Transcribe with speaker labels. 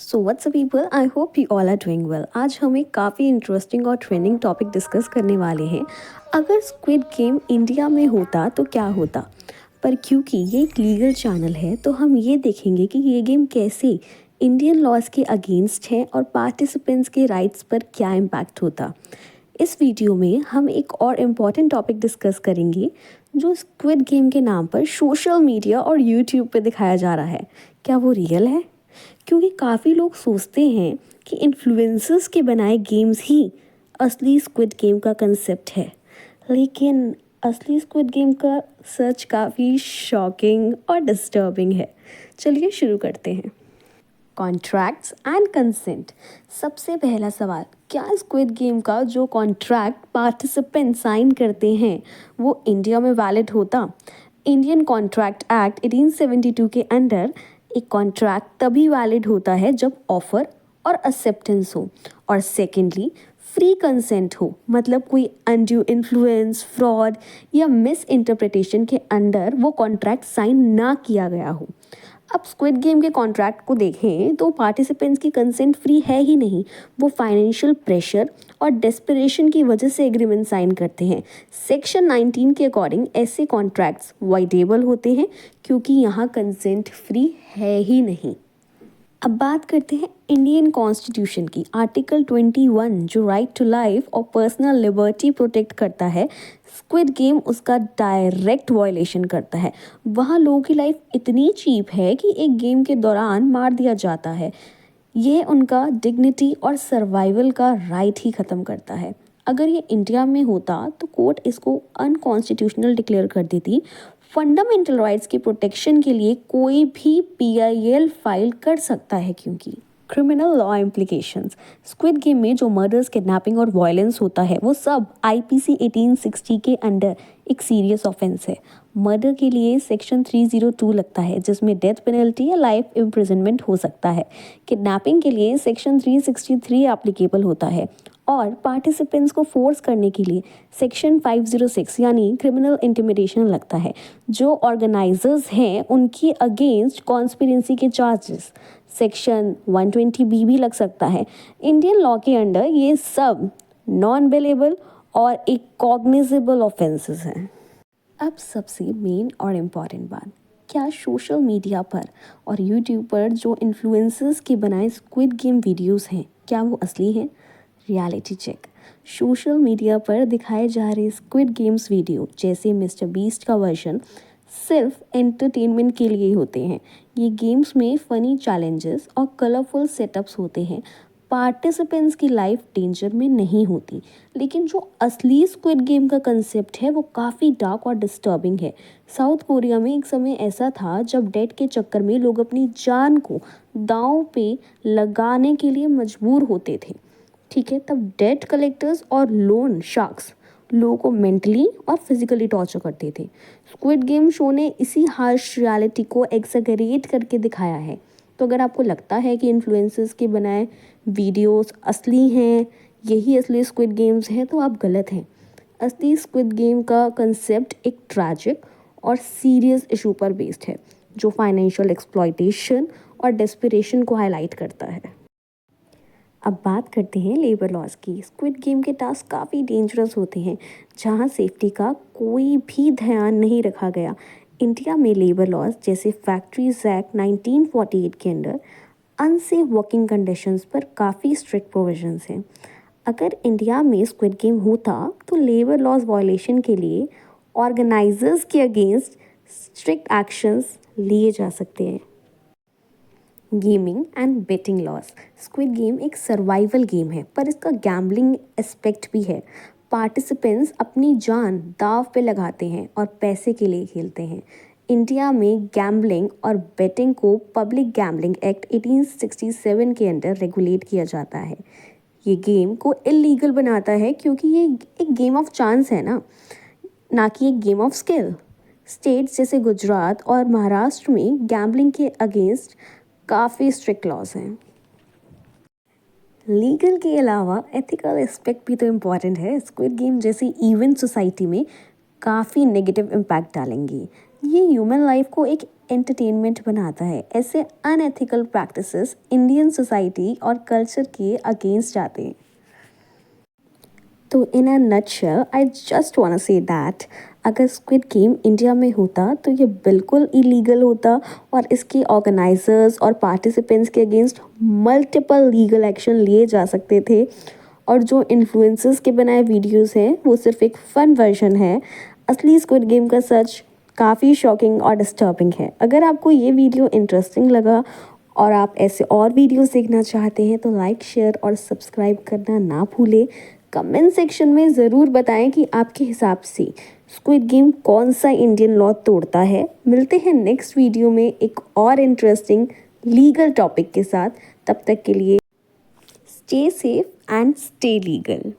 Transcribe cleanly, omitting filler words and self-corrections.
Speaker 1: So what's up people, I hope you all are doing well. आज हम एक काफ़ी इंटरेस्टिंग और ट्रेंडिंग टॉपिक डिस्कस करने वाले हैं। अगर स्क्विड गेम इंडिया में होता तो क्या होता। पर क्योंकि ये एक लीगल चैनल है तो हम ये देखेंगे कि ये गेम कैसे इंडियन लॉज के अगेंस्ट है और पार्टिसिपेंट्स के राइट्स पर क्या इम्पैक्ट होता। इस वीडियो में हम एक और इम्पॉर्टेंट टॉपिक डिस्कस करेंगे जो स्क्विड गेम के नाम पर सोशल मीडिया और यूट्यूब पे दिखाया जा रहा है। क्या वो रियल है? क्योंकि काफ़ी लोग सोचते हैं कि इन्फ्लुएंसर्स के बनाए गेम्स ही असली स्क्विड गेम का कंसेप्ट है, लेकिन असली स्क्विड गेम का सच काफ़ी शॉकिंग और डिस्टर्बिंग है। चलिए शुरू करते हैं। Contracts and consent. सबसे पहला सवाल, क्या स्क्विड गेम का जो कॉन्ट्रैक्ट पार्टिसिपेंट साइन करते हैं वो इंडिया में वैलिड होता? इंडियन कॉन्ट्रैक्ट एक्ट 1872 के अंडर एक कॉन्ट्रैक्ट तभी वैलिड होता है जब ऑफर और एक्सेप्टेंस हो और सेकेंडली फ्री कंसेंट हो, मतलब कोई अनड्यू इन्फ्लुएंस, फ्रॉड या मिस इंटरप्रिटेशन के अंडर वो कॉन्ट्रैक्ट साइन ना किया गया हो। अब स्क्विड गेम के कॉन्ट्रैक्ट को देखें तो पार्टिसिपेंट्स की कंसेंट फ्री है ही नहीं, वो फाइनेंशियल प्रेशर और डेस्परेशन की वजह से एग्रीमेंट साइन करते हैं। सेक्शन 19 के अकॉर्डिंग ऐसे कॉन्ट्रैक्ट्स वाइडेबल होते हैं क्योंकि यहाँ कंसेंट फ्री है ही नहीं। अब बात करते हैं इंडियन कॉन्स्टिट्यूशन की। आर्टिकल 21 जो राइट टू लाइफ और पर्सनल लिबर्टी प्रोटेक्ट करता है, स्क्विड गेम उसका डायरेक्ट वायलेशन करता है। वहाँ लोगों की लाइफ इतनी चीप है कि एक गेम के दौरान मार दिया जाता है। यह उनका डिग्निटी और सर्वाइवल का राइट ही ख़त्म करता है। अगर ये इंडिया में होता तो कोर्ट इसको अनकॉन्स्टिट्यूशनल डिक्लेयर कर देती। फंडामेंटल राइट्स की प्रोटेक्शन के लिए कोई भी पीआईएल फाइल कर सकता है क्योंकि criminal law implications. Squid game में जो मर्डर्स, किडनैपिंग और वायलेंस होता है वो सब आईपीसी 1860 के अंडर एक सीरियस ऑफेंस है। मर्डर के लिए सेक्शन 302 लगता है जिसमें डेथ पेनल्टी या लाइफ इम्प्रिजनमेंट हो सकता है। किडनैपिंग के लिए सेक्शन 363 एप्लीकेबल होता है और पार्टिसिपेंट्स को फोर्स करने के लिए सेक्शन 506 यानी क्रिमिनल इंटिमिडेशन लगता है। जो ऑर्गेनाइजर्स हैं उनकी अगेंस्ट कॉन्स्पिरेंसी के चार्जेस सेक्शन 120 भी लग सकता है। इंडियन लॉ के अंडर ये सब नॉन बेलेबल और एक कॉग्निजेबल ऑफेंसेस हैं। अब सबसे मेन और इम्पॉर्टेंट बात, क्या सोशल मीडिया पर और यूट्यूब पर जो इन्फ्लुएंसर्स के बनाए स्क्विड गेम वीडियोस हैं क्या वो असली हैं? Reality check. सोशल मीडिया पर दिखाए जा रहे स्क्विड गेम्स वीडियो जैसे मिस्टर बीस्ट का वर्जन सिर्फ एंटरटेनमेंट के लिए होते हैं। ये गेम्स में फ़नी चैलेंजेस और कलरफुल सेटअप्स होते हैं। पार्टिसिपेंट्स की लाइफ डेंजर में नहीं होती, लेकिन जो असली स्क्विड गेम का कंसेप्ट है वो काफ़ी डार्क और डिस्टर्बिंग है। साउथ कोरिया में एक समय ऐसा था जब डेट के चक्कर में लोग अपनी जान को दांव पे लगाने के लिए मजबूर होते थे। ठीक है, तब डेट कलेक्टर्स और लोन शार्क्स लोगों को मेंटली और फिजिकली टॉर्चर करते थे। स्क्विड गेम शो ने इसी हार्श रियलिटी को एक्सैगरेट करके दिखाया है। तो अगर आपको लगता है कि इन्फ्लुएंसर्स के बनाए वीडियोस असली हैं, यही असली स्क्विड गेम्स हैं, तो आप गलत हैं। असली स्क्विड गेम का कंसेप्ट एक ट्रैजिक और सीरियस इशू पर बेस्ड है जो फाइनेंशियल एक्सप्लॉयटेशन और डेस्परेशन को हाईलाइट करता है। अब बात करते हैं लेबर लॉज की। स्क्विड गेम के टास्क काफ़ी डेंजरस होते हैं जहां सेफ्टी का कोई भी ध्यान नहीं रखा गया। इंडिया में लेबर लॉज जैसे फैक्ट्रीज एक्ट 1948 के अंडर अनसेफ वर्किंग कंडीशंस पर काफ़ी स्ट्रिक्ट प्रोविजंस हैं। अगर इंडिया में स्क्विड गेम होता तो लेबर लॉज वायलेशन के लिए ऑर्गेनाइजर्स के अगेंस्ट स्ट्रिक्ट एक्शंस लिए जा सकते हैं। Gaming and betting loss. Squid game एक सर्वाइवल गेम है पर इसका गैम्बलिंग एस्पेक्ट भी है। पार्टिसिपेंट्स अपनी जान दांव पे लगाते हैं और पैसे के लिए खेलते हैं। इंडिया में गैम्बलिंग और बेटिंग को पब्लिक गैम्बलिंग एक्ट 1867 के अंडर रेगुलेट किया जाता है। ये गेम को इलीगल बनाता है क्योंकि ये एक गेम ऑफ चांस है ना कि एक गेम ऑफ स्किल। स्टेट्स जैसे गुजरात और महाराष्ट्र में गैम्बलिंग के अगेंस्ट काफ़ी स्ट्रिक्ट लॉज हैं। लीगल के अलावा एथिकल एस्पेक्ट भी तो इम्पॉर्टेंट है। स्क्विड गेम जैसी इवेंट सोसाइटी में काफ़ी नेगेटिव इम्पैक्ट डालेंगी। ये ह्यूमन लाइफ को एक एंटरटेनमेंट बनाता है। ऐसे अनएथिकल प्रैक्टिसेस इंडियन सोसाइटी और कल्चर के अगेंस्ट जाते हैं। तो in a nutshell I just want say that अगर स्क्विड गेम इंडिया में होता तो ये बिल्कुल इलीगल होता और इसके ऑर्गेनाइजर्स और पार्टिसिपेंट्स के अगेंस्ट मल्टीपल लीगल एक्शन लिए जा सकते थे। और जो इन्फ्लुएंसर्स के बनाए वीडियोस हैं वो सिर्फ एक फन वर्जन है। असली स्क्विड गेम का सच काफ़ी शॉकिंग और डिस्टर्बिंग है। अगर आपको ये वीडियो इंटरेस्टिंग लगा और आप ऐसे और वीडियोस देखना चाहते हैं तो लाइक शेयर और सब्सक्राइब करना ना भूलें। कमेंट सेक्शन में ज़रूर बताएं कि आपके हिसाब से स्क्विड गेम कौन सा इंडियन लॉ तोड़ता है। मिलते हैं नेक्स्ट वीडियो में एक और इंटरेस्टिंग लीगल टॉपिक के साथ। तब तक के लिए stay safe and stay legal.